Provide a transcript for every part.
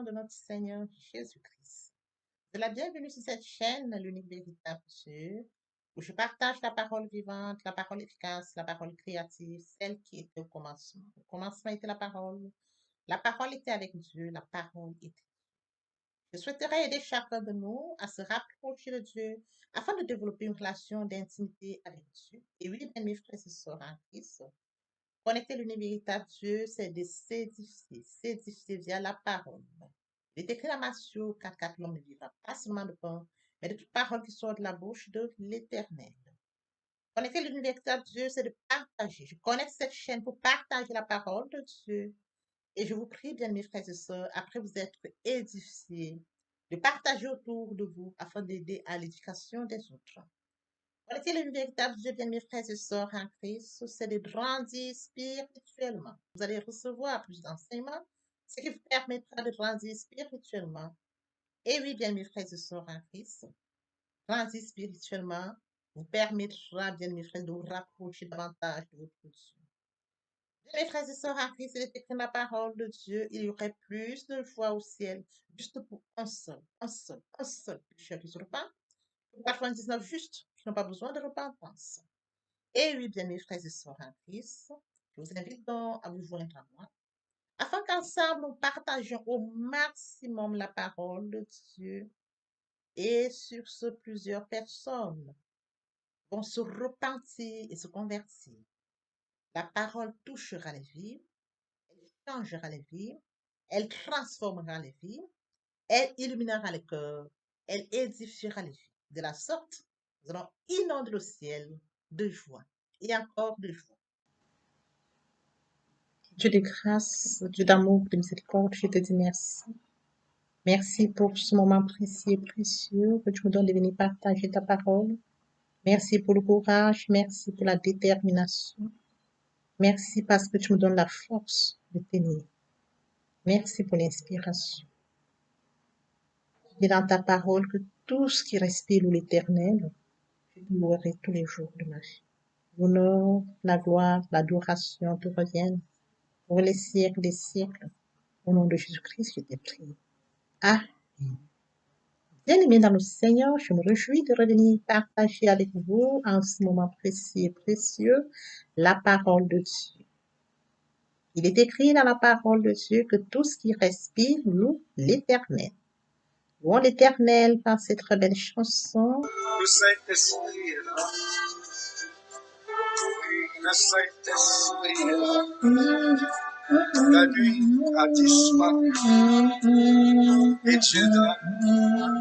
De notre Seigneur Jésus-Christ. De la bienvenue sur cette chaîne, l'unique véritable Dieu, où je partage la parole vivante, la parole efficace, la parole créative, celle qui était au commencement. Au commencement était la parole était avec Dieu, la parole était. Je souhaiterais aider chacun de nous à se rapprocher de Dieu afin de développer une relation d'intimité avec Dieu. Et oui, bien mes frères et sœurs en Christ, connecter l'univers véritable Dieu, c'est de s'édifier via la parole. Il est écrit dans Matthieu 4, l'homme ne vivra pas seulement de pain, mais de toute parole qui sort de la bouche de l'Éternel. Connecter l'univers véritable Dieu, c'est de partager. Je connecte cette chaîne pour partager la parole de Dieu. Et je vous prie, bien mes frères et sœurs, après vous être édifiés, de partager autour de vous afin d'aider à l'éducation des autres. Connecter le véritable Dieu, bien mes frères et sœurs en Christ, c'est de grandir spirituellement. Vous allez recevoir plus d'enseignements, ce qui vous permettra de grandir spirituellement. Et oui, bien mes frères et sœurs en Christ, grandir spirituellement vous permettra, bien mes frères, de vous rapprocher davantage de votre Dieu. Bien mes frères et sœurs en Christ, il est écrit dans la parole de Dieu, il y aurait plus de joie au ciel, juste pour un seul pécheur qui se repent, pour 99 justes qui n'ont pas besoin de repentance. Et oui, bien mes frères et sœurs en Christ, je vous invite donc à vous joindre à moi, afin qu'ensemble nous partagions au maximum la parole de Dieu. Et sur ce, plusieurs personnes vont se repentir et se convertir. La parole touchera les vies, elle changera les vies, elle transformera les vies, elle illuminera les cœurs, elle édifiera les vies. De la sorte, nous allons inonder le ciel de joie et encore de joie. Dieu de grâce, Dieu d'amour, de miséricorde, je te dis merci. Merci pour ce moment précieux et précieux que tu me donnes de venir partager ta parole. Merci pour le courage, merci pour la détermination. Merci parce que tu me donnes la force de tenir. Merci pour l'inspiration. Et dans ta parole que tout ce qui respire l'éternel, je te louerai tous les jours de ma vie. L'honneur, la gloire, l'adoration te reviennent pour les siècles des siècles. Au nom de Jésus-Christ, je t'ai prié. Amen. Bien-aimés dans le Seigneur, je me réjouis de revenir partager avec vous en ce moment précis et précieux la parole de Dieu. Il est écrit dans la parole de Dieu que tout ce qui respire loue l'Éternel. Louons l'Éternel par cette très belle chanson. Le Saint-Esprit est là. Le Saint-Esprit est là. La nuit a disparu et Dieu donne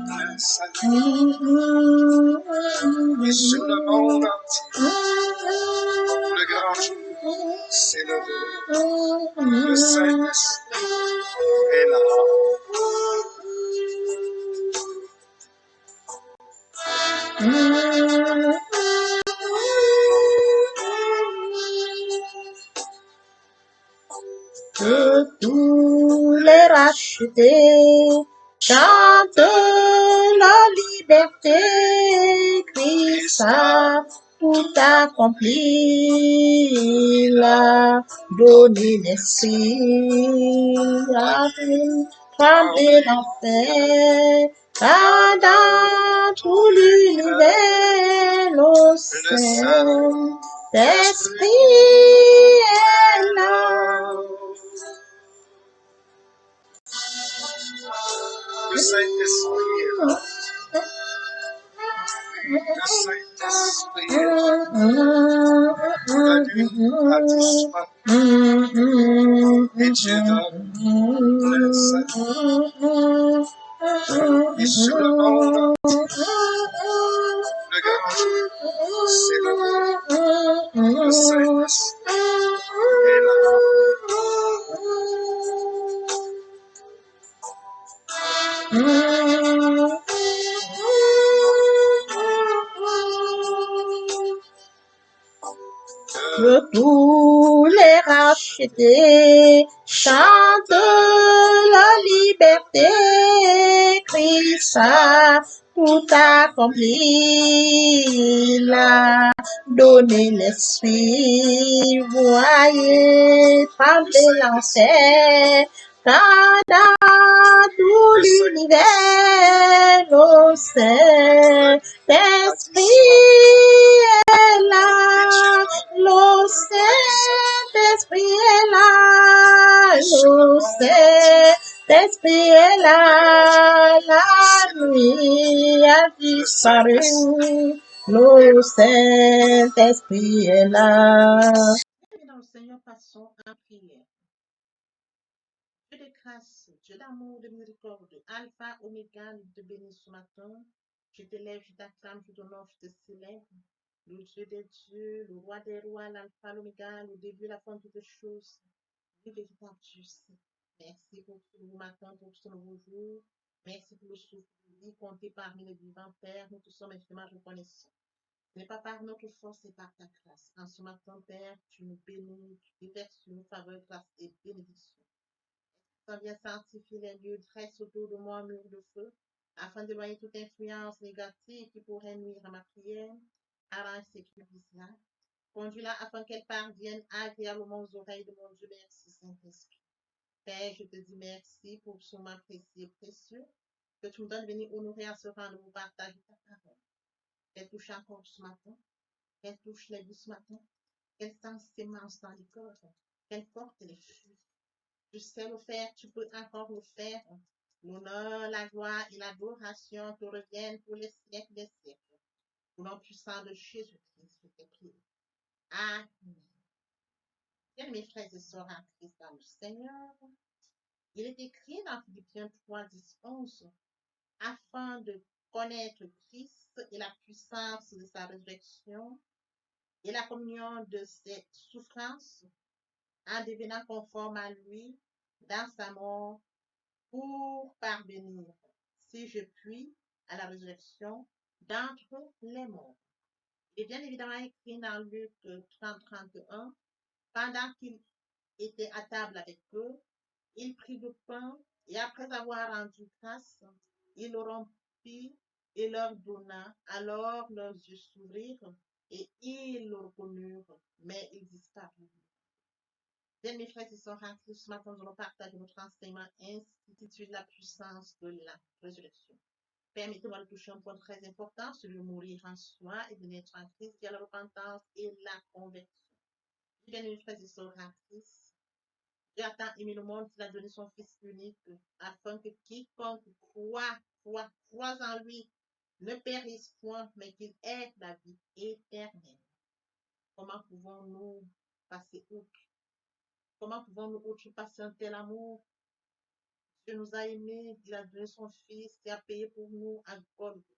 le salut. Et sur le monde entier, le grand jour s'est levé. Le Saint-Esprit est là. Que tous les rachetés chantent la liberté, Christ a tout accompli, il a donné l'esprit, a fait trembler l'enfer, car dans tout l'univers, le Saint-Esprit est là. Le Saint-Esprit est là. Le Saint-Esprit est là. La nuit a disparu et Dieu donne le salut. Et sur le monde entier, le grand jour s'est levé. Le Saint-Esprit est là. Que tous les rachetés chantent la liberté, Christ a tout accompli, il a donné l'esprit, voyez trembler l'enfer, car dans l'univers, le Saint-Esprit est là, le Saint-Esprit est là, le Saint-Esprit est là, la nuit a disparu, le Saint-Esprit est là. Dans le Seigneur, passons en prière. Dieu de grâce, Dieu d'amour, de miséricorde, Alpha, Oméga, nous te bénis ce matin. Je t'élève, je t'acclame, je t'honore, je te célèbre. Le Dieu des dieux, le roi des rois, l'Alpha, l'Oméga, le début, la fin de toutes choses. Dieu véritable Dieu. Merci pour ce nouveau matin, pour ce nouveau jour. Merci pour le souffle de vie compté parmi les vivants, Père. Nous te sommes infiniment reconnaissants. Ce n'est pas par notre force, c'est par ta grâce. En ce matin, Père, tu nous bénis, tu déverses sur nous faveur, grâce et bénédiction. Sans bien sanctifier les lieux, dresse autour de moi un mur de feu, afin d'éloigner toute influence négative qui pourrait nuire à ma prière. Arrange ces cuisses-là. Conduis-la afin qu'elle parvienne agréablement aux oreilles de mon Dieu. Merci, Saint-Esprit. Père, je te dis merci pour ce moment précieux et précieux que tu me donnes de venir honorer à ce rendez-vous partage de ta parole. Qu'elle touche encore ce matin, qu'elle touche les vies ce matin, qu'elle sente sémence dans les corps, qu'elle porte les fruits. Tu sais le faire, tu peux encore le faire. L'honneur, la gloire et l'adoration te reviennent pour les siècles des siècles. Au nom puissant de Jésus-Christ, je te prie. Amen. Bien, mes frères et sœurs en Christ dans le Seigneur, il est écrit dans Philippiens 3, 10, 11, afin de connaître Christ et la puissance de sa résurrection et la communion de ses souffrances en devenant conforme à lui dans sa mort pour parvenir, si je puis, à la résurrection d'entre les morts. Il est bien évidemment écrit dans Luc 30, 31, pendant qu'il était à table avec eux, il prit le pain et après avoir rendu grâce, il le rompit et leur donna. Alors leurs yeux s'ouvrirent et ils le reconnurent, mais ils disparurent. Bien, mes frères et sœurs en Christ, ce matin, nous allons partager notre enseignement intitulé La puissance de la résurrection. Permettez-moi de toucher un point très important, celui de mourir en soi et de naître en Christ, qui est la repentance et la conversion. Bien, mes frères et sœurs en Christ, Dieu a tant aimé le monde qu'il a donné son Fils unique, afin que quiconque croit en lui, ne périsse point, mais qu'il ait la vie éternelle. Comment pouvons-nous passer outre? Comment pouvons-nous outrepasser un tel amour? Dieu nous a aimés, il a donné son Fils qui a payé pour nous à Golgotha.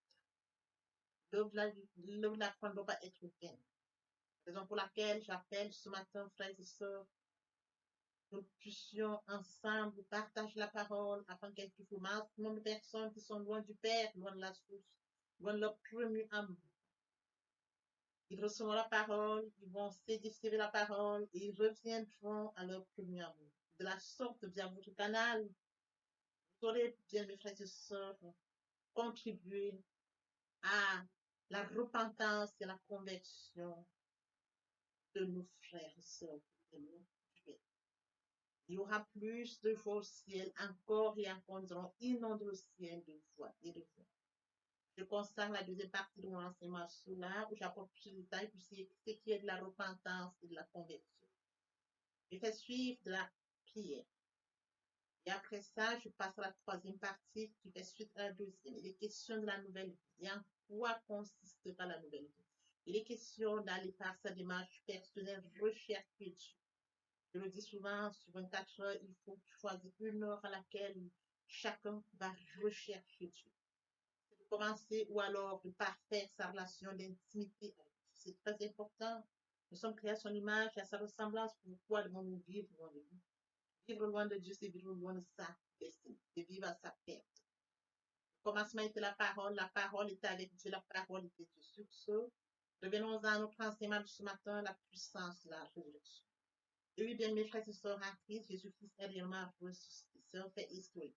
L'œuvre de la croix ne doit pas être vaine. Raison pour laquelle j'appelle ce matin, frères et sœurs, que nous puissions ensemble partager la parole afin qu'elle puisse au maximum de personnes qui sont loin du Père, loin de la source, loin de leur premier amour. Ils recevront la parole, ils vont s'édifier la parole et ils reviendront à leur premier amour. De la sorte, via votre canal, vous aurez, bien mes frères et sœurs, contribué à la repentance et la conversion de nos frères et sœurs. Il y aura plus de joie au ciel, encore et encore, nous allons inonder le ciel de joie et de joie. Je consacre la deuxième partie de mon enseignement sur là, où j'apporte plus de détails pour ce qui est de la repentance et de la conversion. Je fais suivre de la prière. Et après ça, je passe à la troisième partie qui fait suite à la deuxième. Il est question de la nouvelle vie. Et en quoi consistera la nouvelle vie? Il est question d'aller par sa démarche personnelle, rechercher Dieu. Je le dis souvent, sur 24 heures, il faut choisir une heure à laquelle chacun va rechercher Dieu. De commencer ou alors de parfaire sa relation d'intimité. C'est très important. Nous sommes créés à son image et à sa ressemblance. Pourquoi devons-nous vivre loin de lui? Vivre loin de Dieu, c'est vivre loin de sa destinée, c'est vivre à sa perte. Le commencement était la parole était avec Dieu, la parole était Dieu. Sur ce, revenons à notre enseignement de ce matin, la puissance de la résurrection. Et oui, bien, mes frères et sœurs en Christ, Jésus-Christ est réellement ressuscité. C'est un fait historique.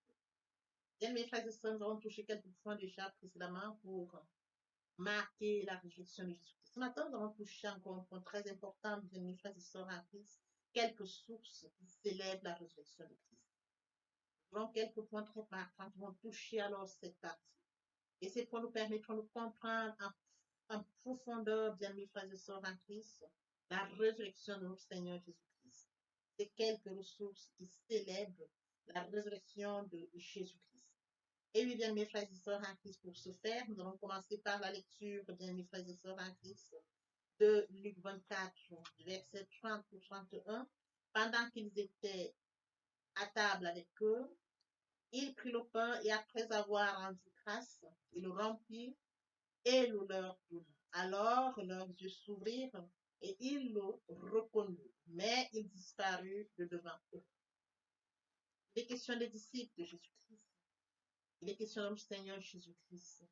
Bien, mes frères et sœurs, nous avons touché quelques points déjà précédemment pour marquer la résurrection de Jésus-Christ. Ce matin, nous avons touché encore un point très important, bien, mes frères et sœurs en Christ, quelques sources qui célèbrent la résurrection de Christ. Nous avons quelques points très marquants qui vont toucher alors cette partie. Et ces points nous permettront de comprendre en profondeur, bien mes frères et sœurs en Christ, la résurrection de notre Seigneur Jésus-Christ. C'est quelques ressources qui célèbrent la résurrection de Jésus-Christ. Et oui, bien mes frères et sœurs en Christ, pour ce faire, nous allons commencer par la lecture, bien mes frères et sœurs en Christ, de Luc 24, verset 30 ou 31. Pendant qu'ils étaient à table avec eux, il prit le pain et après avoir rendu grâce, il le rompit et le leur donna. Alors leurs yeux s'ouvrirent et ils le reconnurent, mais il disparut de devant eux. Il est question des disciples de Jésus-Christ. Il est question de notre Seigneur Jésus-Christ.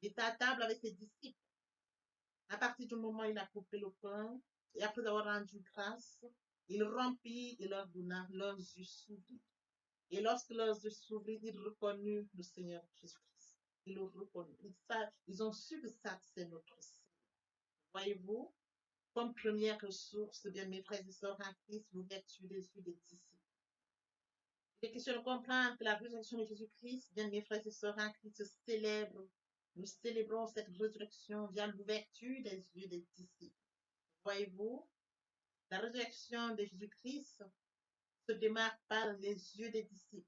Il était à table avec ses disciples. À partir du moment où il a coupé le pain et après avoir rendu grâce, il rompit et leur donna, leurs yeux s'ouvrirent. Et lorsque leurs yeux s'ouvrirent, ils reconnurent le Seigneur Jésus-Christ. Ils le reconnurent. Ils ont su que ça, c'est notre Seigneur. Voyez-vous, comme première ressource, bien mes frères et sœurs en Christ, l'ouverture des yeux des disciples. Il est question de comprendre que la résurrection de Jésus-Christ, bien mes frères et sœurs en Christ, se célèbre. Nous célébrons cette résurrection via l'ouverture des yeux des disciples. Voyez-vous, la résurrection de Jésus-Christ se démarque par les yeux des disciples.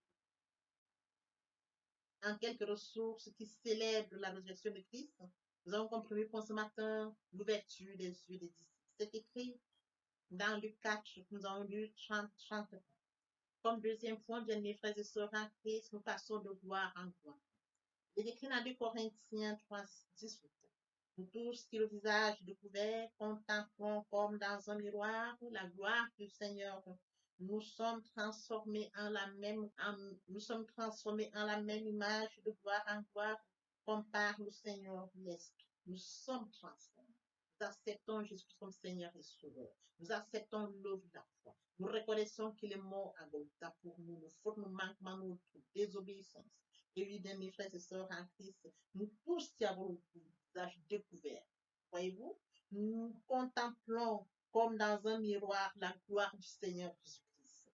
En quelques ressources qui célèbrent la résurrection de Christ, nous avons comme premier point ce matin l'ouverture des yeux des disciples. C'est écrit dans Luc 4, nous avons lu 30. Comme deuxième point, bien mes frères et sœurs en Christ, nous passons de gloire en gloire. Il est écrit dans 2 Corinthiens 3, 18. Nous tous qui le visage découvert, contemplons comme dans un miroir la gloire du Seigneur. Nous sommes transformés en la même, image de gloire en gloire, comme par le Seigneur l'Esprit. Nous sommes transformés. Nous acceptons Jésus comme Seigneur et Sauveur. Nous acceptons l'œuvre de la foi. Nous reconnaissons qu'il est mort à Golgotha pour nous, nos fautes, nos manquements, nos désobéissances. Et oui, bien, mes frères et sœurs en Christ, nous tous qui avons le visage découvert, voyez-vous, nous contemplons comme dans un miroir la gloire du Seigneur Jésus-Christ.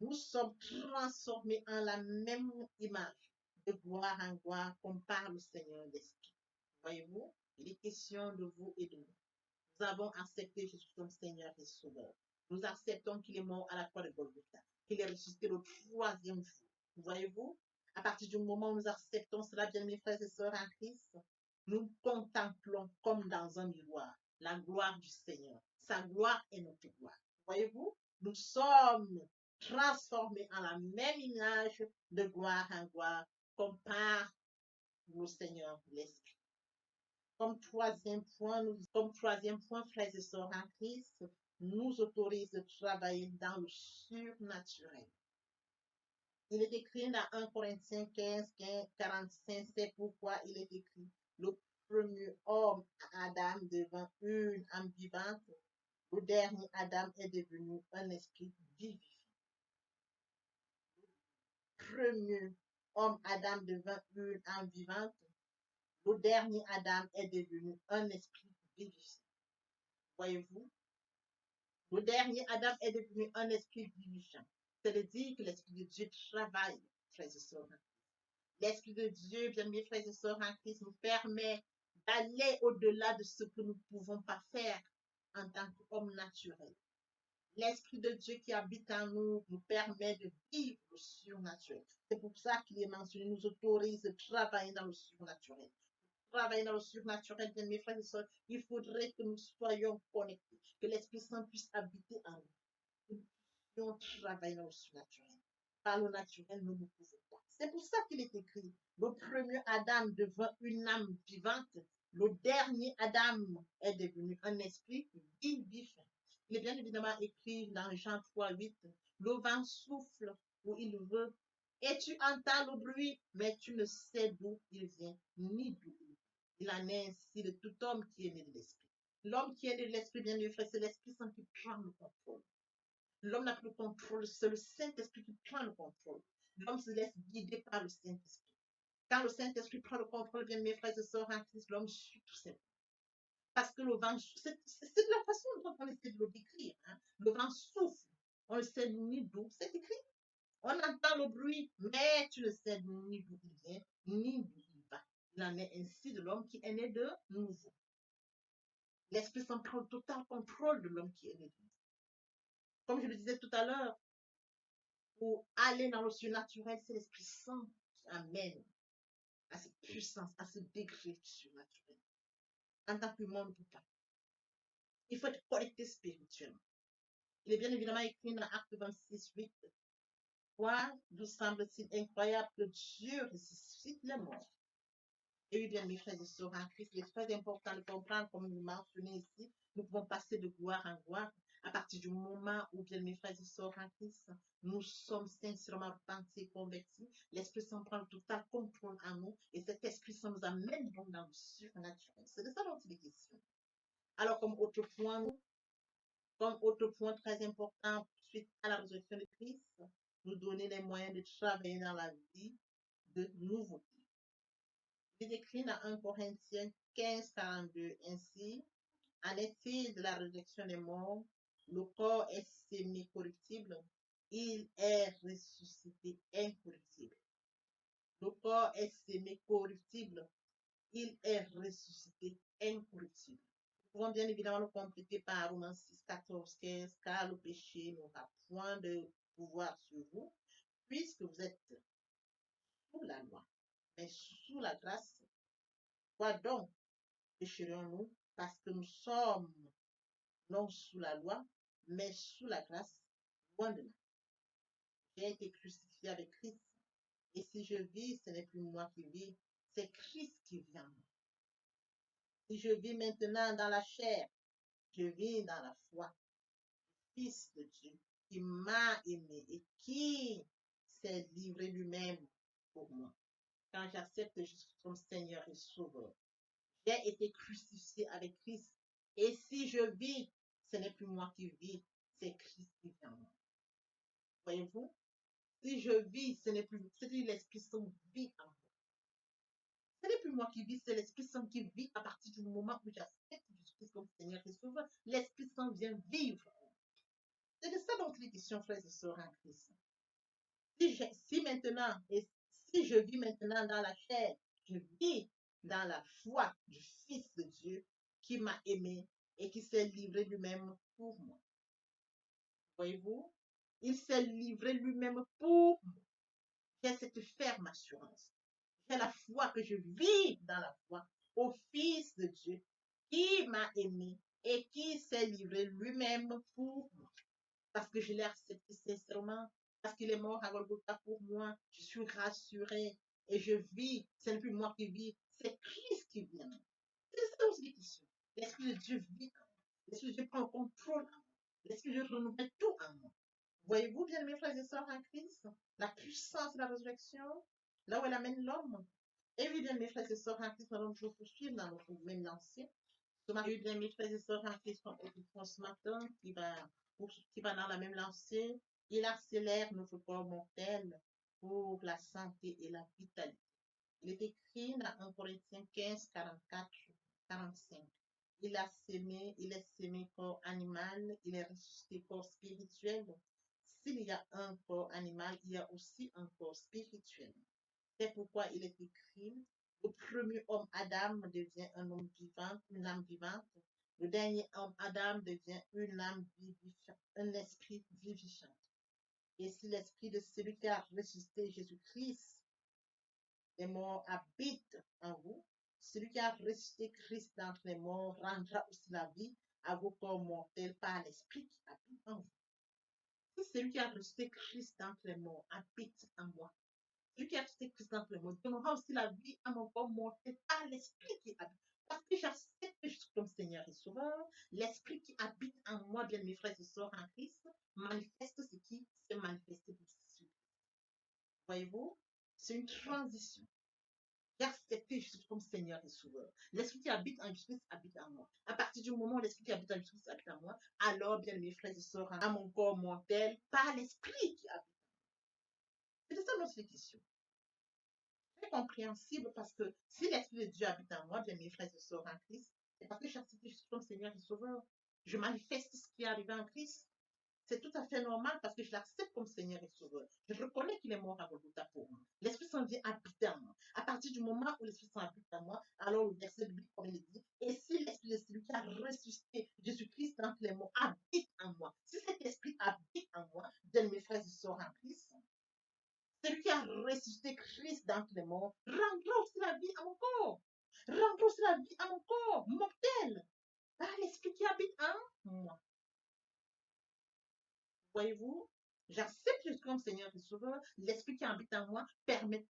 Nous sommes transformés en la même image, de gloire en gloire, comme par le Seigneur l'Esprit. Voyez-vous, il est question de vous et de nous. Nous avons accepté Jésus comme Seigneur et Sauveur. Nous acceptons qu'il est mort à la croix de Golgotha, qu'il est ressuscité le troisième jour. Voyez-vous, à partir du moment où nous acceptons cela, bien mes frères et sœurs en Christ, nous contemplons comme dans un miroir la gloire du Seigneur. Sa gloire est notre gloire. Voyez-vous, nous sommes transformés en la même image de gloire en gloire, comme par le Seigneur l'Esprit. Comme troisième point, frères et sœurs en Christ, nous autorise de travailler dans le surnaturel. Il est écrit dans 1 Corinthiens 15, 45, c'est pourquoi il est écrit, le premier homme, Adam, devint une âme vivante, le dernier Adam est devenu un esprit vivifiant. Le premier homme, Adam, devint une âme vivante, le dernier Adam est devenu un esprit vivifiant. Voyez-vous, le dernier Adam est devenu un esprit vivifiant. C'est-à-dire que l'Esprit de Dieu travaille, frères et sœurs. L'Esprit de Dieu, bien mes frères et sœurs en Christ, nous permet d'aller au-delà de ce que nous ne pouvons pas faire en tant qu'hommes naturels. L'Esprit de Dieu qui habite en nous nous permet de vivre le surnaturel. C'est pour ça qu'il est mentionné, nous autorise de travailler dans le surnaturel. Travailler dans le surnaturel, bien mes frères et sœurs, il faudrait que nous soyons connectés, que l'Esprit Saint puisse habiter en nous. Que nous puissions travailler dans le surnaturel. Par le naturel, nous ne pouvons pas. C'est pour ça qu'il est écrit, le premier Adam devint une âme vivante, le dernier Adam est devenu un esprit vivifiant. Il est bien évidemment écrit dans Jean 3, 8, le vent souffle où il veut, et tu entends le bruit, mais tu ne sais d'où il vient, ni d'où il vient. Il en est ainsi de tout homme qui est né de l'esprit. L'homme qui est né de l'esprit, bien évidemment, c'est l'Esprit Saint qui prend le contrôle. L'homme n'a plus le contrôle, c'est le Saint-Esprit qui prend le contrôle. L'homme se laisse guider par le Saint-Esprit. Quand le Saint-Esprit prend le contrôle, bien mes frères et sœurs en Christ, l'homme suit tout simplement. Parce que le vent, c'est de la façon dont on essaie de le décrire. Hein. Le vent souffle, on ne sait ni d'où, c'est écrit. On entend le bruit, mais tu ne sais ni d'où il vient, ni d'où il va. Il en est ainsi de l'homme qui est né de nouveau. L'Esprit Saint prend le total contrôle de l'homme qui est né de nouveau. Comme je le disais tout à l'heure, pour aller dans le surnaturel, c'est l'Esprit Saint qui amène à cette puissance, à ce degré surnaturel. En tant qu'humain, on ne peut pas. Il faut être connecté spirituellement. Il est bien évidemment écrit dans Acte 26, 8. Quoi nous semble-t-il incroyable que Dieu ressuscite les morts. Et oui, bien, mes frères et sœurs en Christ, il est très important de comprendre, comme nous mentionnons ici, nous pouvons passer de gloire en gloire à partir du moment où, bien, mes frères et sœurs en Christ, nous sommes sincèrement repentis et convertis. L'Esprit Saint prend le total contrôle en nous et cet Esprit Saint nous amène donc dans le surnaturel. C'est de ça dont il est question. Alors, comme autre point très important, suite à la résurrection de Christ, nous donner les moyens de travailler dans la vie de nouveauté. Il est écrit dans 1 Corinthiens 15, 42 ainsi, en est-il de la résurrection des morts, le corps est semi-corruptible, il est ressuscité incorruptible. Le corps est semi-corruptible, il est ressuscité incorruptible. Nous pouvons bien évidemment le compléter par Romains 6, 14, 15, car le péché n'aura point de pouvoir sur vous, puisque vous êtes sous la loi, mais sous la grâce. Quoi donc pécherons-nous parce que nous sommes non sous la loi, mais sous la grâce? Loin de là. J'ai été crucifié avec Christ. Et si je vis, ce n'est plus moi qui vis, c'est Christ qui vit en moi. Si je vis maintenant dans la chair, je vis dans la foi. Fils de Dieu qui m'a aimé et qui s'est livré lui-même pour moi. Quand j'accepte Jésus comme Seigneur et Sauveur, j'ai été crucifié avec Christ. Et si je vis, ce n'est plus moi qui vis, c'est Christ qui vit en moi. Voyez-vous? Si je vis, ce n'est plus, c'est l'Esprit Saint vit en moi. Ce n'est plus moi qui vis, c'est l'Esprit Saint qui vit à partir du moment où j'accepte Jésus-Christ comme Seigneur et Sauveur. L'Esprit Saint vient vivre. C'est de ça dont il est question, frères et sœurs en Christ. Si je vis maintenant dans la chair, je vis dans la foi du Fils de Dieu qui m'a aimé et qui s'est livré lui-même pour moi. Voyez-vous? Il s'est livré lui-même pour moi. J'ai cette ferme assurance. J'ai la foi que je vis dans la foi au Fils de Dieu qui m'a aimé et qui s'est livré lui-même pour moi. Parce que je l'ai accepté sincèrement, parce qu'il est mort à Golgotha pour moi, je suis rassurée et je vis. Ce n'est plus moi qui vis, c'est Christ qui vit en moi. C'est ça aussi question. L'Esprit de Dieu vit en moi. L'Esprit de Dieu prend le contrôle en moi. L'Esprit de Dieu renouvelle tout en moi. Voyez-vous bien, mes frères et sœurs en Christ, la puissance de la résurrection, là où elle amène l'homme. Et oui, bien, mes frères et sœurs en Christ, nous allons toujours poursuivre dans notre même lancée. Ce matin, bien, mes frères et sœurs en Christ, ce matin, qui va dans la même lancée, il accélère notre corps mortel pour la santé et la vitalité. Il est écrit dans 1 Corinthiens 15, 44, 45. Il est sémé corps animal, il est ressuscité corps spirituel. S'il y a un corps animal, il y a aussi un corps spirituel. C'est pourquoi il est écrit, le premier homme Adam devient un homme vivant, une âme vivante. Le dernier homme Adam devient une âme vivifiante, un esprit vivifiant. Et si l'esprit de celui qui a ressuscité Jésus-Christ, les morts habitent en vous, celui qui a ressuscité Christ d'entre les morts rendra aussi la vie à vos corps mortels par l'esprit qui habite en vous. Si celui qui a ressuscité Christ d'entre les morts habite en moi, celui qui a ressuscité Christ d'entre les morts donnera aussi la vie à mon corps mortel par l'esprit qui habite. Parce que j'accepte Jésus comme Seigneur et Sauveur, l'esprit qui habite en moi, bien mes frères et sœurs en Christ, manifeste ce qui s'est manifesté pour Jésus. Voyez-vous, c'est une transition. J'ai accepté Jésus comme Seigneur et Sauveur. L'esprit qui habite en Jésus habite en moi. À partir du moment où l'esprit qui habite en Jésus habite en moi, alors, bien mes frères et sœurs, à mon corps mortel, par l'esprit qui habite. C'est de ça notre question. Très compréhensible parce que si l'Esprit de Dieu habite en moi, bien mes frères et sœurs en Christ, c'est parce que j'ai accepté Jésus comme Seigneur et Sauveur. Je manifeste ce qui est arrivé en Christ. C'est tout à fait normal parce que je l'accepte comme Seigneur et Sauveur. Je reconnais qu'il est mort à Golgotha pour moi. L'Esprit Saint vient habiter en moi. À partir du moment où l'Esprit Saint habite en moi, alors le verset biblique, comme il dit, et si l'Esprit de celui qui a ressuscité Jésus-Christ dans les morts habite en moi, si cet Esprit habite en moi, bien mes frères et sœurs en Christ, celui qui a ressuscité Christ dans les morts rendra aussi la vie à mon corps. Rendra aussi la vie à mon corps mortel par l'Esprit qui habite en moi. Voyez-vous, j'accepte Jésus comme Seigneur et Sauveur. L'Esprit qui habite en moi permet,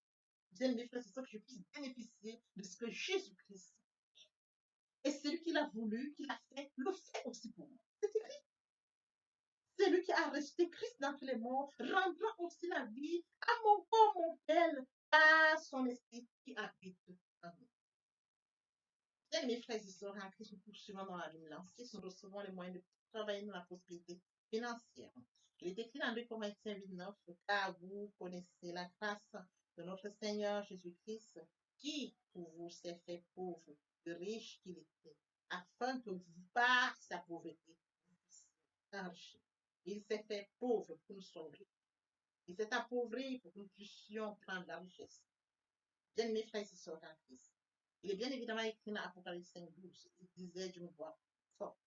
bien mes frères et sœurs, que je puisse bénéficier de ce que Jésus-Christ et celui qui l'a voulu, qui l'a fait, le fait aussi pour moi. C'est écrit. Celui qui a ressuscité Christ d'entre les morts rendra aussi la vie à mon corps mortel par son esprit qui habite en moi. Bien, mes frères et sœurs, en Christ, nous poursuivons dans la vie lancée, nous recevons les moyens de travailler dans la prospérité financière. Il est écrit dans 2 Corinthiens 8:9, car vous connaissez la grâce de notre Seigneur Jésus-Christ, qui pour vous s'est fait pauvre, de riche qu'il était, afin que vous, par sa pauvreté, vous puissiez enrichir. Il s'est fait pauvre pour nous sauver. Il s'est appauvri pour que nous puissions prendre la richesse. Bien, mes frères et sœurs en Christ. Il est bien évidemment écrit dans Apocalypse 5:12. Il disait d'une voix forte,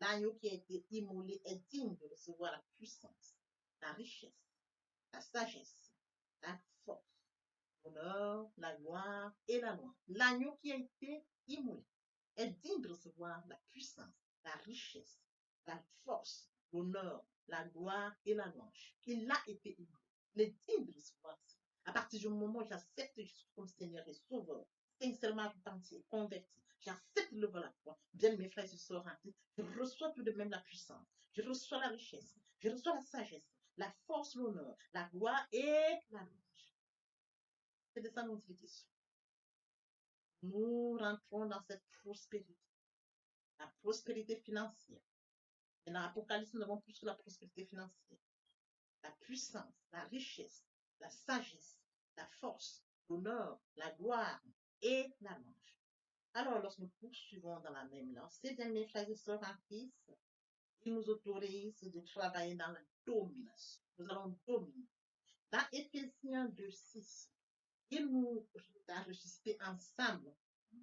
l'agneau qui a été immolé est digne de recevoir la puissance, la richesse, la sagesse, la force, l'honneur, la gloire et la loi. L'agneau qui a été immolé est digne de recevoir la puissance, la richesse, la force, l'honneur, la gloire et la louange. Il a été immolé. Il est digne de recevoir ça. À partir du moment où j'accepte Jésus comme Seigneur et Sauveur, sincèrement repentir, converti, j'accepte le la foi. Bien mes frères et sœurs, je reçois tout de même la puissance, je reçois la richesse, je reçois la sagesse, la force, l'honneur, la gloire et la louange. C'est de ça nous dit question. Nous rentrons dans cette prospérité, la prospérité financière. Et dans l'Apocalypse, nous avons plus que la prospérité financière. La puissance, la richesse, la sagesse, la force, l'honneur, la gloire et la louange. Alors, lorsque nous poursuivons dans la même lancée, bien mes frères et sœurs en Christ, il nous autorise de travailler dans la domination. Nous allons dominer. Dans Éphésiens 2:6, il nous a ressuscités ensemble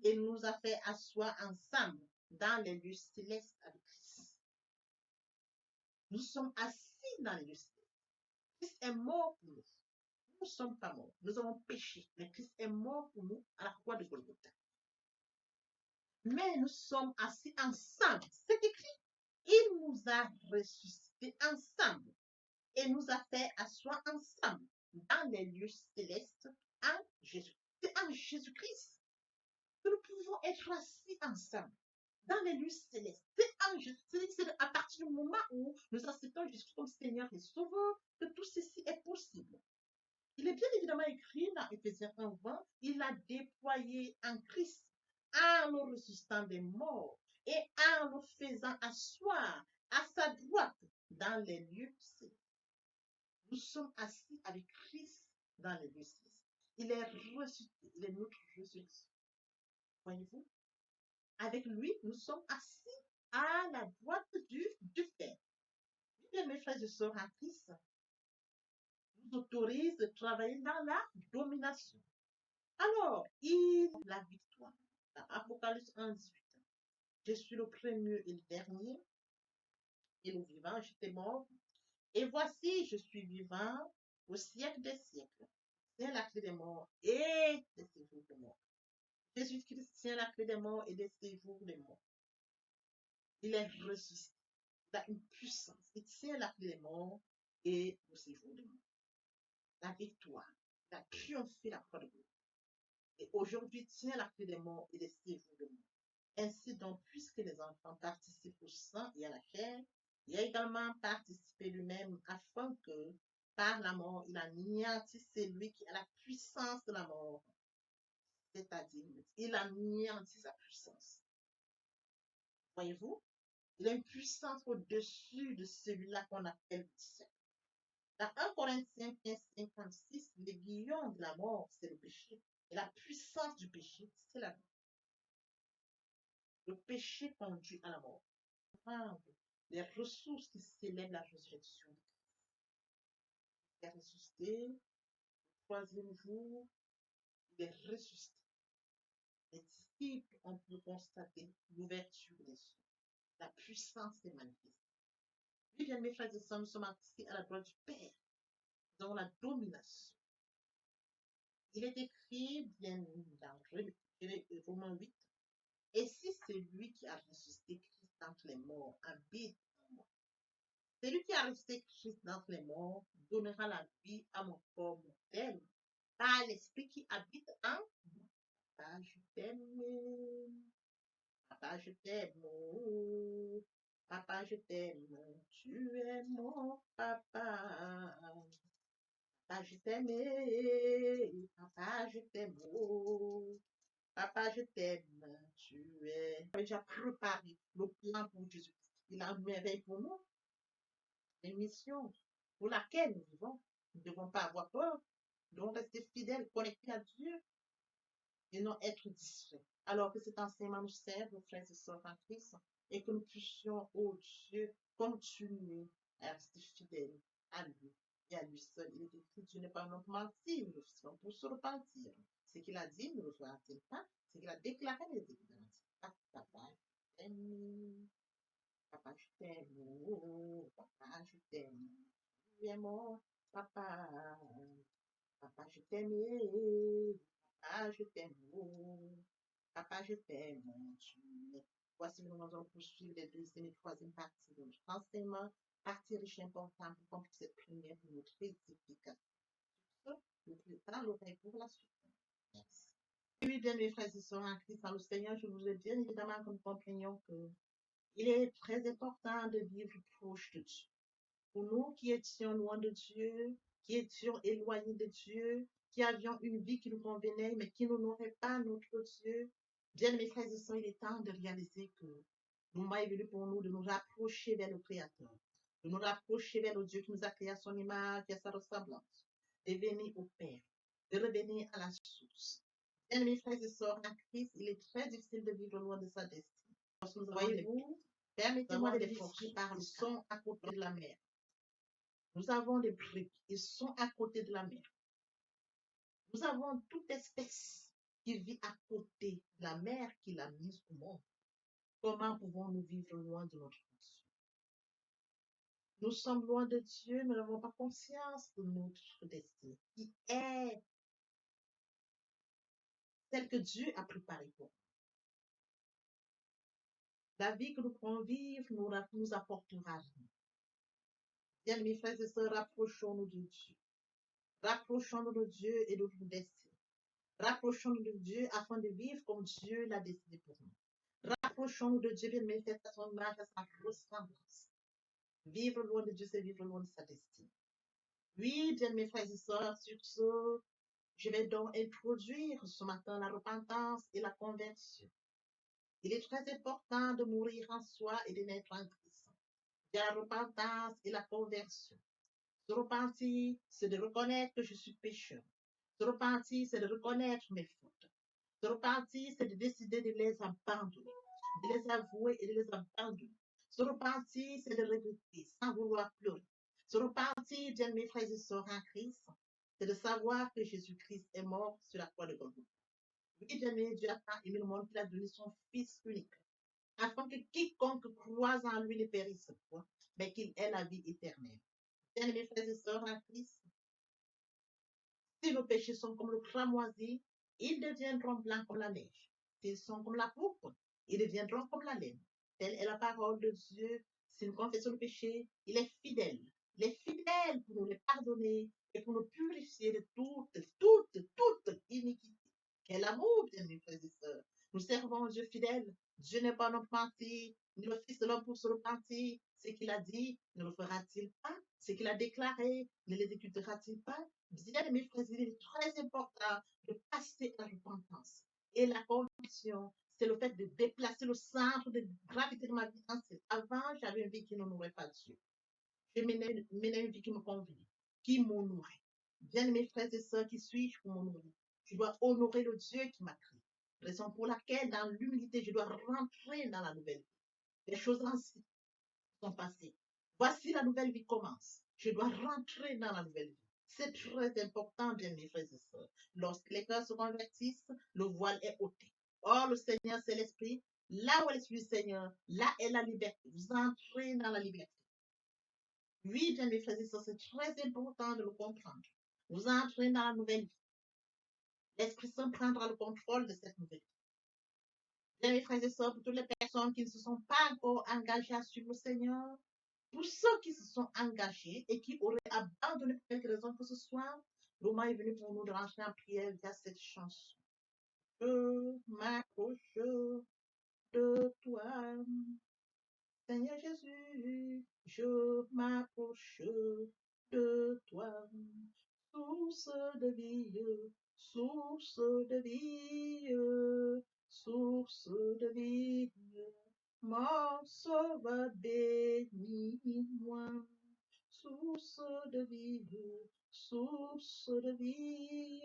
et nous a fait asseoir ensemble dans les lieux célestes avec Christ. Nous sommes assis dans les lieux célestes. Christ est mort pour nous. Nous ne sommes pas morts. Nous avons péché. Mais Christ est mort pour nous à la croix de Golgotha. Mais nous sommes assis ensemble. C'est écrit. Il nous a ressuscités ensemble et nous a fait asseoir ensemble dans les lieux célestes en Jésus. C'est en Jésus-Christ que nous pouvons être assis ensemble dans les lieux célestes. C'est en Jésus-Christ. C'est à partir du moment où nous acceptons Jésus comme Seigneur et Sauveur que tout ceci est possible. Il est bien évidemment écrit dans Éphésiens 1:20, il a déployé en Christ en nous ressuscitant des morts et en nous faisant asseoir à sa droite dans les lieux célestes. Nous sommes assis avec Christ dans les lieux célestes. Il est ressuscité, il est notre résurrection. Voyez-vous? Avec lui, nous sommes assis à la droite du Père. Bien, mes frères et sœurs en Christ, nous autorise de travailler dans la domination. Alors, il a la victoire. Dans Apocalypse 1:18. Je suis le premier et le dernier, et le vivant, j'étais mort. Et voici, je suis vivant au siècle des siècles. C'est la clé des morts et des séjours des morts. Jésus-Christ tient la clé des morts et des séjours des morts. Il est ressuscité. Il a une puissance. Il tient la clé des morts et des séjours des morts. La victoire. Il a triomphé la croix de Golgotha. Et aujourd'hui, il tient la clé des morts et des séjours des morts. Ainsi donc, puisque les enfants participent au sang et à la chair, il a également participé lui-même afin que, par la mort, il anéantisse celui qui a la puissance de la mort. C'est-à-dire, il anéantit sa puissance. Voyez-vous? Il a une puissance au-dessus de celui-là qu'on appelle le diable. Dans 1 Corinthiens 15:56, l'aiguillon de la mort, c'est le péché. Et la puissance du péché, c'est la mort. Le péché conduit à la mort. les ressources qui célèbrent la résurrection. Il est ressuscité, le troisième jour, il est ressuscité. Les disciples ont pu constater l'ouverture des cieux, la puissance des manifestations. Oui, bien, mes frères et sœurs, nous sommes assis à la droite du Père, dans la domination. Il est écrit, bien dans Romains 8, et si celui qui a ressuscité Christ d'entre les morts habite en moi, celui qui a ressuscité Christ d'entre les morts donnera la vie à mon corps mortel par l'esprit qui habite en moi. Papa, je t'aime. Papa, je t'aime. Oh, papa, je t'aime. Tu es mon papa. Papa, je t'aime. Papa, je t'aime. Oh, papa, je t'aime. Tu es. Il a déjà préparé le plan pour Jésus. Il a un merveille pour nous, une mission pour laquelle nous vivons. Nous ne devons pas avoir peur. Nous devons rester fidèles, connectés à Dieu et non être distraits. Alors que cet enseignement nous serve, frères et sœurs en Christ, et que nous puissions, oh Dieu, continuer à rester fidèles à lui et à lui seul. Il est écrit, Dieu n'est pas un homme mentir, nous sommes pour se repentir. Ce qu'il a dit, ne le fera-t-il pas? Ce qu'il a déclaré, ne le déclarera-t-il pas? Papa, je t'aime. Papa, je t'aime. Oh, papa, je t'aime. Tu es mon papa. Papa, je t'aime. Papa, je t'aime. Oh, papa, je t'aime. Voici, nous allons poursuivre les deuxième et troisième parties de notre enseignement. Partie riche importante pour comprendre cette première pour notre édification. Nous préparons l'oreille pour la suite. Merci. Oui, bien, mes frères et sœurs en Christ, dans le Seigneur, je vous ai bien évidemment que nous comprenions que il est très important de vivre proche de Dieu. Pour nous qui étions loin de Dieu, qui étions éloignés de Dieu, qui avions une vie qui nous convenait, mais qui n'honorait pas notre Dieu, bien mes frères et sœurs, il est temps de réaliser que le moment est venu pour nous de nous rapprocher vers le Créateur, de nous rapprocher vers le Dieu qui nous a créé à son image et à sa ressemblance, de venir au Père, de revenir à la source. Bien mes frères et sœurs, en Christ, il est très difficile de vivre loin de sa destinée. Voyez-vous, permettez-moi de les forcer par le son à côté de la mer. Nous avons des briques, ils sont à côté de la mer. Nous avons toute espèce qui vit à côté de la mer qu'il a mise au monde. Comment pouvons-nous vivre loin de notre Dieu? Nous sommes loin de Dieu, nous n'avons pas conscience de notre destinée, qui est celle que Dieu a préparée pour nous. La vie que nous pourrons vivre nous apportera rien. Bien, mes frères et sœurs, rapprochons-nous de Dieu. Rapprochons-nous de Dieu et de notre destinée. Rapprochons-nous de Dieu afin de vivre comme Dieu l'a décidé pour nous. Rapprochons-nous de Dieu, bien fait à son image, à sa ressemblance. Vivre loin de Dieu, c'est vivre loin de sa destinée. Oui, bien mes frères et sœurs, sur ce, je vais donc introduire ce matin la repentance et la conversion. Il est très important de mourir en soi et de naître en Christ. Il y a la repentance et la conversion. Se repentir, c'est de reconnaître que je suis pécheur. Se repentir, c'est de reconnaître mes fautes. Se repentir, c'est de décider de les abandonner, de les avouer et de les abandonner. Se repentir, c'est de regretter sans vouloir pleurer. Se repentir, bien mes frères et sœurs en Christ, c'est de savoir que Jésus-Christ est mort sur la croix de Golgotha. Oui, bien mes Dieu a tant aimé le monde qu'il a donné son Fils unique, afin que quiconque croise en lui ne périsse point, mais qu'il ait la vie éternelle. Bien mes frères et sœurs en Christ, si nos péchés sont comme le cramoisi, ils deviendront blancs comme la neige. S'ils sont comme la pourpre, ils deviendront comme la laine. Telle est la parole de Dieu. Si nous confessons le péché, il est fidèle. Il est fidèle pour nous les pardonner et pour nous purifier de toute iniquité. Quel amour, bien mes frères et sœurs. Nous servons un Dieu fidèle. Dieu n'est pas un homme menti, ni le Fils de l'homme pour se repentir. Ce qu'il a dit, ne le fera-t-il pas? Ce qu'il a déclaré, ne l'exécutera-t-il pas? Bien, mes frères, il est très important de passer à la repentance. Et la conversion, c'est le fait de déplacer le centre de gravité de ma vie ancienne. Avant, j'avais une vie qui n'honorait pas Dieu. Je menais une vie qui me convenait, qui m'honorait. Bien, mes frères et sœurs, qui suis-je pour m'honorer? Je dois honorer le Dieu qui m'a créé. Raison pour laquelle, dans l'humilité, je dois rentrer dans la nouvelle vie. Les choses anciennes sont passées. Voici la nouvelle vie commence. Je dois rentrer dans la nouvelle vie. C'est très important, bien mes frères et sœurs. Lorsque les cœurs se convertissent, le voile est ôté. Or, le Seigneur, c'est l'Esprit. Là où est l'Esprit du Seigneur, là est la liberté. Vous entrez dans la liberté. Oui, bien mes frères et sœurs, c'est très important de le comprendre. Vous entrez dans la nouvelle vie. L'Esprit Saint prendra le contrôle de cette nouvelle vie. Bien mes frères et sœurs, pour toutes les personnes qui ne se sont pas encore engagées à suivre le Seigneur, pour ceux qui se sont engagés et qui auraient abandonné pour quelque raison que ce soit, le moment est venu pour nous de rentrer en prière via cette chanson. Je m'approche de toi, Seigneur Jésus, je m'approche de toi, source de vie, source de vie, source de vie, mon sauveur bénis-moi, source de vie, source de vie,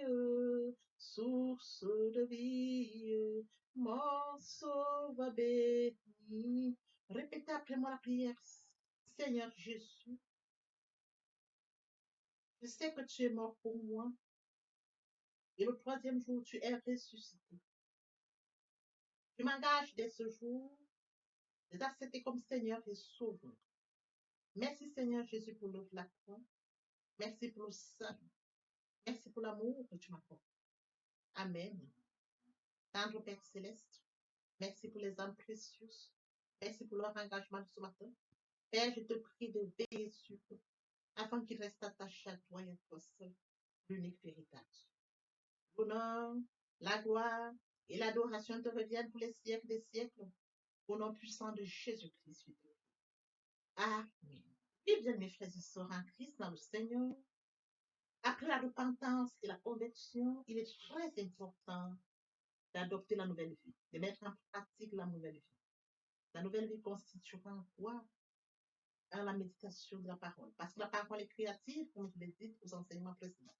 source de vie, mon sauveur bénis. Répétez après moi la prière. Seigneur Jésus, je sais que tu es mort pour moi et le troisième jour tu es ressuscité. Je m'engage dès ce jour de t'accepter comme Seigneur et Sauveur. Merci Seigneur Jésus pour l'œuvre de la croix. Merci pour le salut. Merci pour l'amour que tu m'apportes. Amen. Tendre Père Céleste, merci pour les âmes précieuses. Merci pour leur engagement de ce matin. Père, je te prie de veiller sur eux afin qu'ils restent attachés à toi et à toi seul, l'unique véritable. L'honneur, la gloire et l'adoration te reviennent pour les siècles des siècles, au nom puissant de Jésus-Christ. Amen. Et bien, mes frères et sœurs en Christ, dans le Seigneur, après la repentance et la conversion, il est très important d'adopter la nouvelle vie, de mettre en pratique la nouvelle vie. La nouvelle vie constituera quoi? À la méditation de la parole. Parce que la parole est créative, comme je l'ai dit aux enseignements précédents.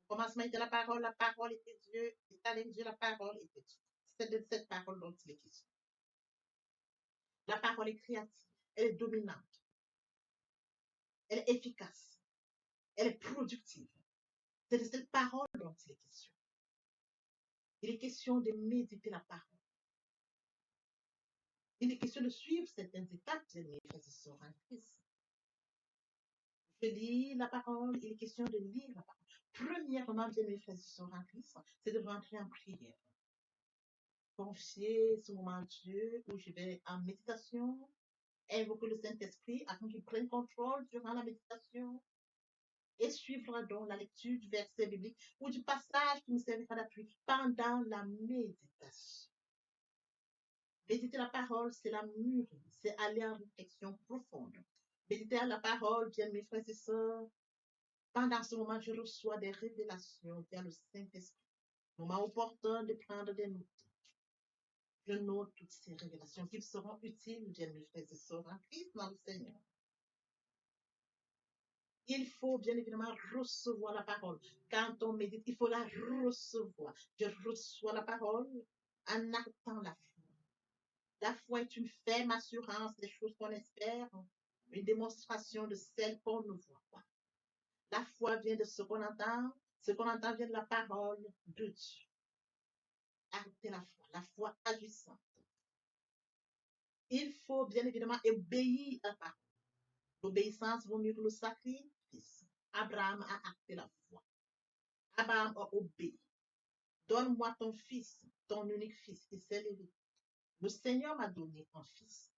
Au commencement était la parole était Dieu, et avec Dieu, la parole était Dieu. C'est de cette parole dont il est question. La parole est créative, elle est dominante, elle est efficace, elle est productive. C'est de cette parole dont il est question. Il est question de méditer la parole. Il est question de suivre certaines étapes de mes frères et sœurs en Christ. Je lis la parole, il est question de lire la parole. Premièrement, bien mes frères et sœurs en Christ, c'est de rentrer en prière. Confier ce moment à Dieu où je vais en méditation, invoquer le Saint-Esprit afin qu'il prenne contrôle durant la méditation et suivre donc la lecture du verset biblique ou du passage qui nous servira d'appui pendant la méditation. Méditer la parole, c'est la mûrir, c'est aller en réflexion profonde. Méditer la parole, bien mes frères et sœurs, pendant ce moment, je reçois des révélations via le Saint-Esprit. Moment opportun de prendre des notes. Je note toutes ces révélations qui seront utiles, bien mes frères et sœurs, en Christ dans le Seigneur. Il faut bien évidemment recevoir la parole. Quand on médite, il faut la recevoir. Je reçois la parole en actant la foi. La foi est une ferme assurance des choses qu'on espère, une démonstration de celles qu'on ne voit pas. La foi vient de ce qu'on entend vient de la parole de Dieu. Acter la foi agissante. Il faut bien évidemment obéir à la parole. L'obéissance vaut mieux que le sacrifice. Abraham a acté la foi. Abraham a obéi. Donne-moi ton fils, ton unique fils, qui s'est levé. Le Seigneur m'a donné un fils.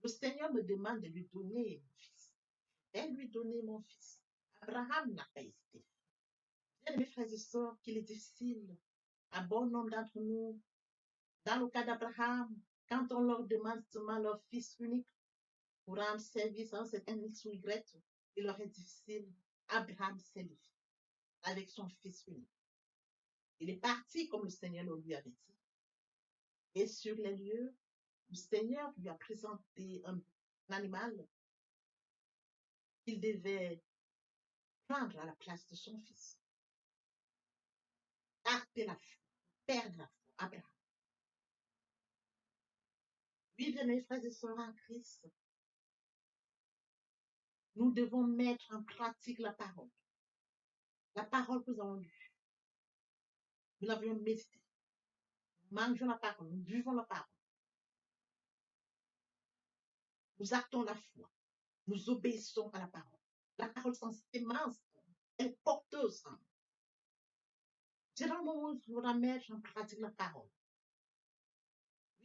Le Seigneur me demande de lui donner mon fils. Je vais lui donner mon fils. Abraham n'a pas hésité. Bien, mes frères et sœurs, qu'il est difficile à bon nombre d'entre nous, dans le cas d'Abraham, quand on leur demande seulement leur fils unique pour rendre service à un certain X ou Y, il leur est difficile. Abraham s'est levé avec son fils unique. Il est parti comme le Seigneur le lui avait dit. Et sur les lieux, le Seigneur lui a présenté un animal qu'il devait prendre à la place de son fils. Acter la foi, perdre la foi, Abraham. Oui, bien mes frères et sœurs en Christ, Nous devons mettre en pratique la parole. La parole que nous avons lue. Nous l'avions méditée. Nous mangeons la parole. Nous buvons la parole. Nous actons la foi. Nous obéissons à la parole. La parole sans sémence, elle est porteuse. C'est dans le moment où il faudra mettre en pratique la parole.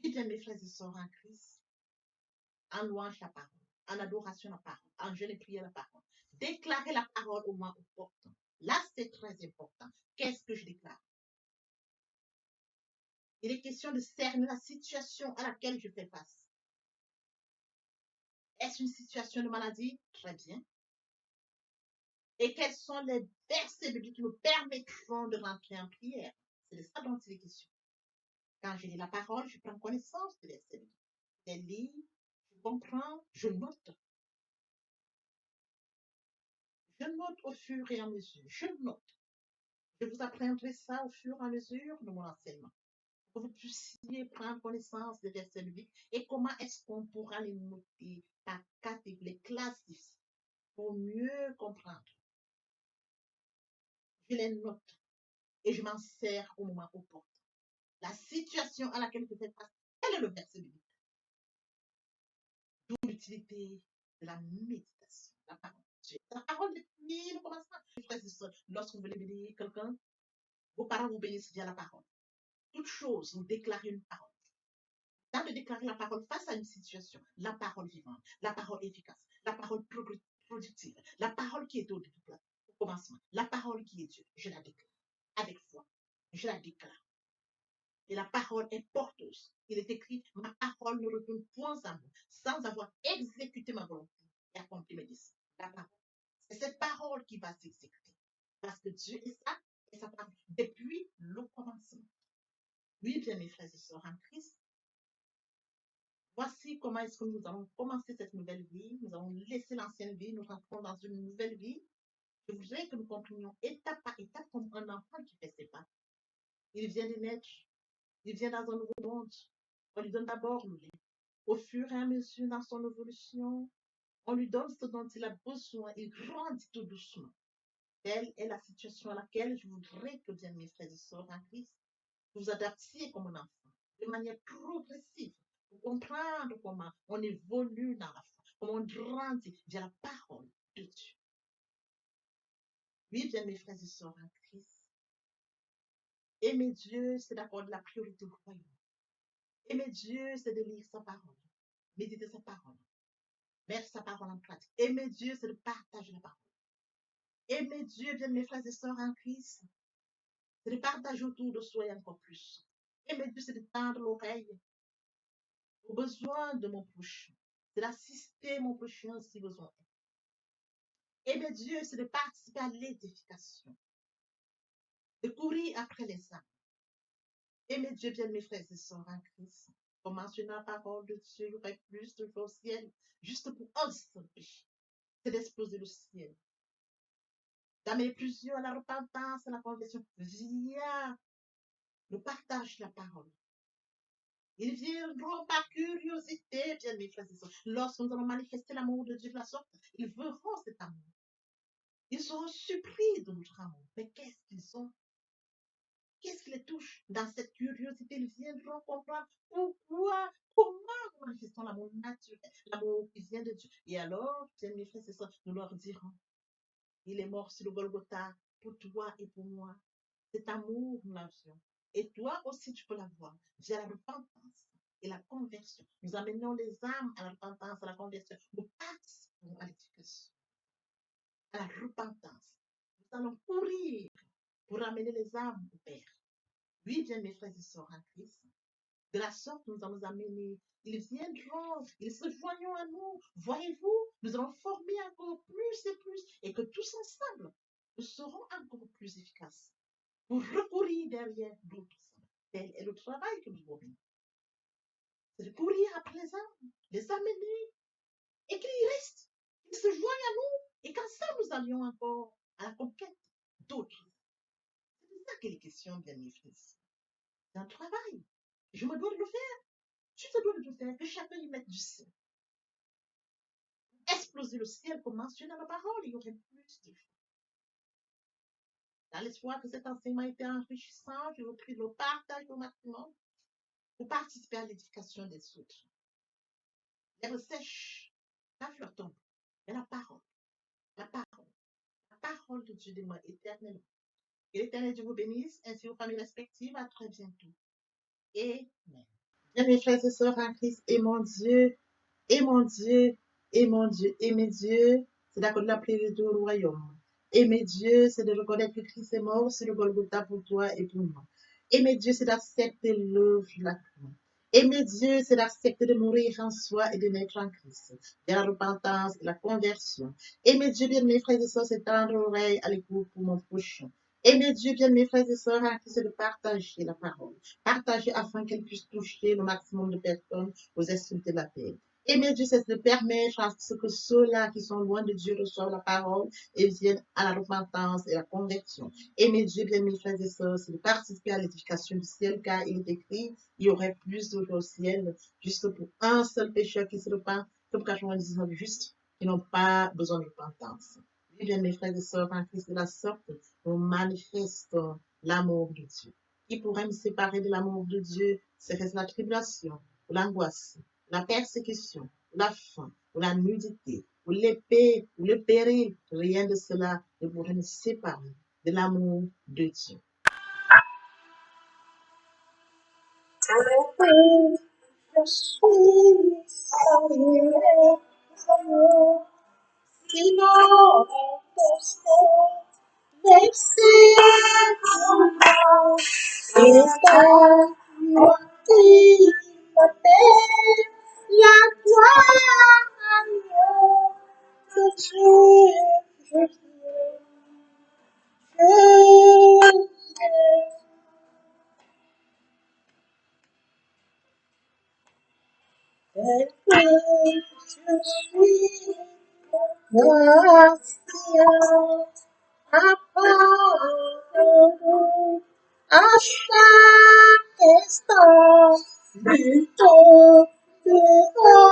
Oui, bien mes frères et sœurs en Christ, en louange la parole, en adoration la parole, en jeûne et prière la parole. Déclarer la parole au moins opportun. Là, c'est très important. Qu'est-ce que je déclare? Il est question de cerner la situation à laquelle je fais face. Est-ce une situation de maladie? Très bien. Et quels sont les versets bibliques qui me permettront de rentrer en prière? C'est de ça dont il est question. Quand je lis la parole, je prends connaissance des versets bibliques. Je les lis, je comprends, je note. Je note au fur et à mesure. Je note. Je vous apprendrai ça au fur et à mesure de mon enseignement. Pour que vous puissiez prendre connaissance des versets bibliques et comment est-ce qu'on pourra les noter par catégorie, les classifier pour mieux comprendre. Je les note et je m'en sers au moment opportun. La situation à laquelle je fais face, quel est le verset biblique? D'où l'utilité de la méditation, la parole. La parole depuis le commencement. Frères et sœurs, lorsque vous voulez bénir quelqu'un, vos parents vous bénissent via la parole. Toute chose, vous déclarez une parole. Dans de déclarer la parole face à une situation, la parole vivante, la parole efficace, la parole productive, la parole qui est au commencement, la parole qui est Dieu, je la déclare avec foi. Je la déclare. Et la parole est porteuse. Il est écrit, ma parole ne retourne point à moi, sans avoir exécuté ma volonté et accompli mes désirs. La parole. C'est cette parole qui va s'exécuter. Parce que Dieu est ça, et sa parole, depuis le commencement. Oui, bien mes frères et sœurs en Christ, voici comment est-ce que nous allons commencer cette nouvelle vie. Nous allons laisser l'ancienne vie, nous rentrons dans une nouvelle vie. Je voudrais que nous comprenions étape par étape comme un enfant qui fait ses pas. Il vient de naître, il vient dans un nouveau monde. On lui donne d'abord le lait. Au fur et à mesure dans son évolution, on lui donne ce dont il a besoin. Il grandit tout doucement. Telle est la situation à laquelle je voudrais que, bien mes frères et sœurs en Christ, vous adaptiez comme un enfant, de manière progressive, pour comprendre comment on évolue dans la foi, comment on grandit via la parole de Dieu. Oui, bien mes frères et sœurs en Christ, aimer Dieu, c'est d'accorder la priorité au royaume. Aimer Dieu, c'est de lire sa parole, méditer sa parole, mettre sa parole en pratique. Aimer Dieu, c'est de partager la parole. Aimer Dieu, bien mes frères et sœurs en Christ, c'est de partager autour de soi et encore plus. Aimer Dieu, c'est de tendre l'oreille aux besoins de mon prochain. C'est d'assister mon prochain si besoin est. Aimer Dieu, c'est de participer à l'édification, de courir après les âmes. Aimer Dieu, bien mes frères et sœurs en Christ. Pour mentionner la parole de Dieu, il y aurait plus de au ciel, juste pour un seul péché. C'est d'exploser le ciel. D'amener plusieurs à la repentance, à la conversion, via le partage de la parole. Ils viendront par curiosité, bien mes frères et sœurs. Lorsque nous allons manifester l'amour de Dieu de la sorte, ils verront cet amour. Ils seront surpris de notre amour. Mais qu'est-ce qu'ils ont? Qu'est-ce qui les touche? Dans cette curiosité, ils viendront comprendre pourquoi, comment nous manifestons l'amour naturel, l'amour qui vient de Dieu. Et alors, bien mes frères et sœurs, nous leur dirons, il est mort sur le Golgotha pour toi et pour moi. Cet amour, nous l'avions. Et toi aussi, tu peux l'avoir via la repentance et la conversion. Nous amenons les âmes à la repentance, à la conversion. Nous participons à l'éducation, à la repentance. Nous allons courir pour amener les âmes au Père. Oui, bien mes frères et sœurs en Christ. De la sorte, nous allons amener. Ils viendront, ils se joignent à nous. Voyez-vous, nous allons former encore plus et plus. Et que tous ensemble, nous serons encore plus efficaces pour recourir derrière d'autres âmes. Tel est le travail que nous avons. C'est de courir après les amener, et qu'ils restent, qu'ils se joignent à nous, et qu'ensemble nous allions encore à la conquête d'autres. C'est de ça qu'il est question, bien mes frères. C'est un travail. Je me dois de le faire. Tu te dois de le faire, que chacun y mette du sien. exploser le ciel comme mentionné dans la parole. Il y aurait plus de vie. Dans l'espoir que cet enseignement était enrichissant, je vous prie de le partager au maximum pour participer à l'édification des autres. L'herbe sèche, la fleur tombe, mais la parole de Dieu demeure éternellement. Que l'Éternel Dieu vous bénisse, ainsi vos familles respectives. À très bientôt. Amen. Bien, mes frères et sœurs en Christ, et mon Dieu, et mon Dieu, et mon Dieu, aimer Dieu, c'est d'accorder la prière au royaume. Aimer Dieu, c'est de reconnaître que Christ est mort sur le Golgotha pour toi et pour moi. Aimer Dieu, c'est d'accepter l'œuvre de la croix. Aimer Dieu, c'est d'accepter de mourir en soi et de naître en Christ, de la repentance et la conversion. Aimer Dieu, bien mes frères et sœurs, c'est tendre l'oreille à l'écoute pour mon prochain. Aimer Dieu, bien mes frères et sœurs, en Christ, c'est de partager la parole. Partager afin qu'elle puisse toucher le maximum de personnes aux insultes de la paix. Aimer Dieu, c'est de permettre à ce que ceux-là qui sont loin de Dieu reçoivent la parole et viennent à la repentance et à la conversion. Aimer Dieu, bien mes frères et sœurs, c'est de participer à l'édification du ciel, car il est écrit, il y aurait plus de au ciel, juste pour un seul pécheur qui se repent, comme 99 justes qui n'ont pas besoin de repentance. Oui, bien mes frères et sœurs, en Christ de la sorte, nous manifestons l'amour de Dieu. Qui pourrait me séparer de l'amour de Dieu? Serait-ce la tribulation, ou l'angoisse, la persécution, ou la faim, ou la nudité, ou l'épée, ou le péril? Rien de cela ne pourrait me séparer de l'amour de Dieu. Je suis sinon, et la paix, la gloire de Dieu, je suis à chaque instant, plutôt de notre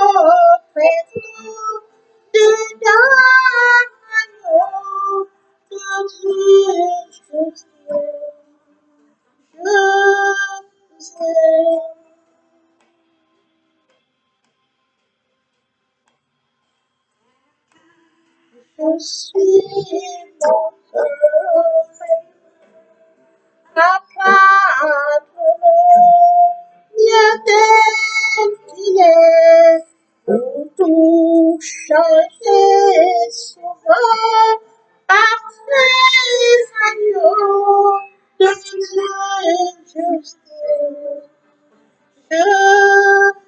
l'agneau de Dieu, je suis mon Papa, Dieu tel qu'il est, pour tout changer souvent, parfait agneau de Dieu juste. Je